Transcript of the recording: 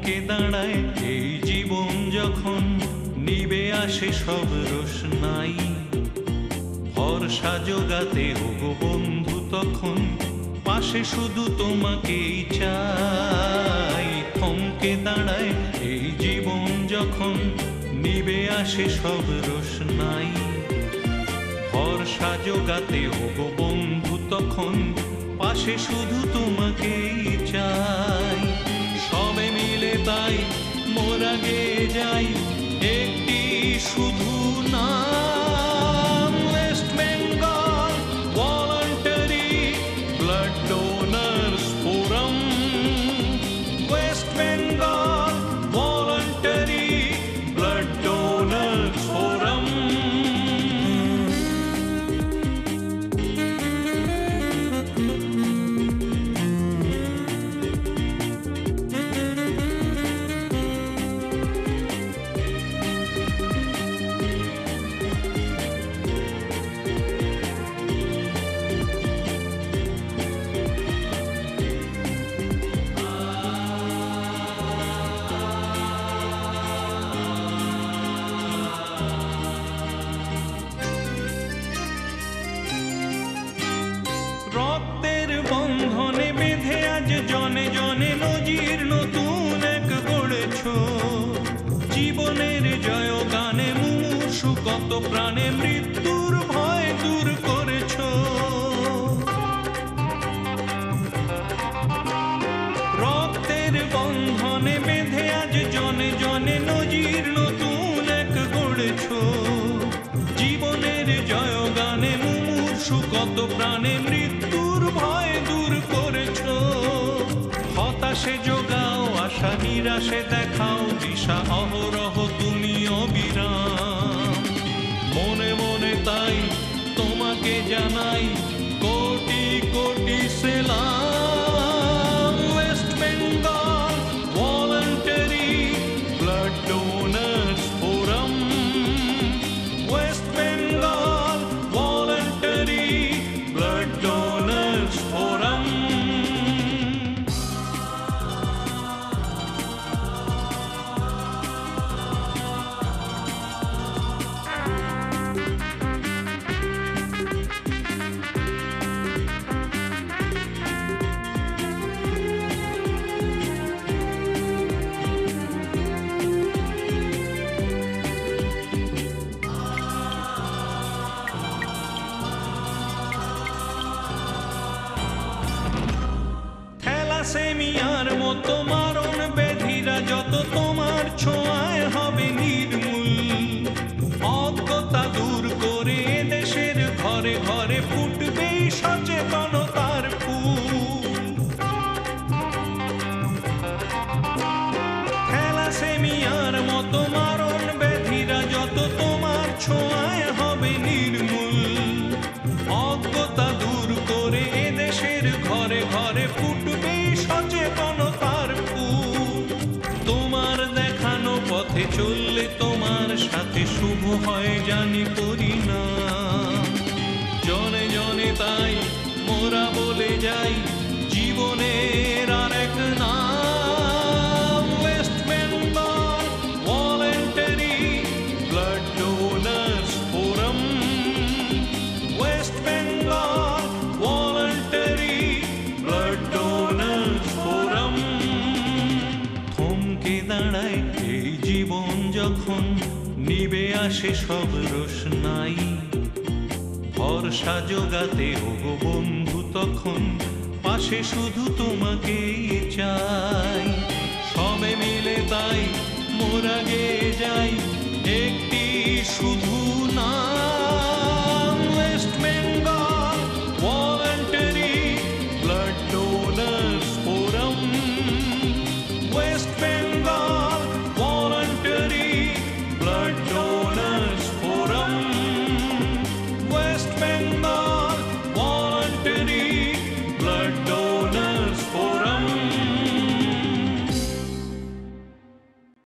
থমকে দাঁড়ায় এই জীবন যখন নিবে আসে সব রোশনাই, ভরসা জোগাতে ওগো বন্ধু তখন পাশে শুধু তোমাকেই চাই। থমকে দাঁড়ায় এই জীবন যখন নিবে আসে সব রোশনাই, ভরসা জোগাতে ওগো বন্ধু তখন পাশে শুধু তোমাকেই চাই। সবে মিলে তাই মোরা গেয়ে যাই একটি শুধু নাম, West Bengal voluntary blood donors forum. West Bengal voluntary blood donors forum. রক্তের বন্ধনে বেঁধে আজ জনে জনে নজির নতুন এক গড়েছ, জীবনের জয় গানে মুমূর্ষু কত প্রাণে মৃত্যুর ভয় দূর করেছ। রক্তের বন্ধনে বেঁধে আজ জনে জনে নজির নতুন এক গড়েছ, জীবনের জয় গানে মুমূর্ষু কত প্রাণে মৃত্যুর ভয় দূর করেছ। হতাশে যোগাও আশা, নিরাশে দেখাও দিশা, অহরহ তুমি অবিরাম। মনে মনে তাই তোমাকে জানাই কোটি কোটি সেলাম। West Bengal voluntary blood donors forum. West Bengal voluntary blood donors forum. থ্যালাসেমিয়ার মতো মারণ ব্যাধিরা যত তোমার ছোঁয়ায় হবে নির্মূল, অজ্ঞতা দূর করে দেশের ঘরে ঘরে ফুটবে সচেতনতার ফুল। থ্যালাসেমিয়ার মতো মারণ ব্যাধিরা যত তোমার ছোঁয়ায় হবে নির্মূল, অজ্ঞতা দূর করে দেশের ঘরে ঘরে ফুটবে সচেতনতার ফুল। তোমার দেখানো পথে চললে তোমার সাথে শুভ হয় জানি পরিণাম। জনে জনে তাই মোরা বলে যাই জীবনের আর এক নাম, West Bengal voluntary blood donors forum. West Bengal voluntary blood donors forum. থমকে দাঁড়ায় এই জীবন যখন নিবে আসে সব রোশনাই, ভরসা জোগাতে ওগো বন্ধু তখন পাশে শুধু তোমাকেই চাই। সবে মিলে তাই মোরা গেয়ে যাই একটি শুধু নাম, West Bengal voluntary blood donors forum. West Bengal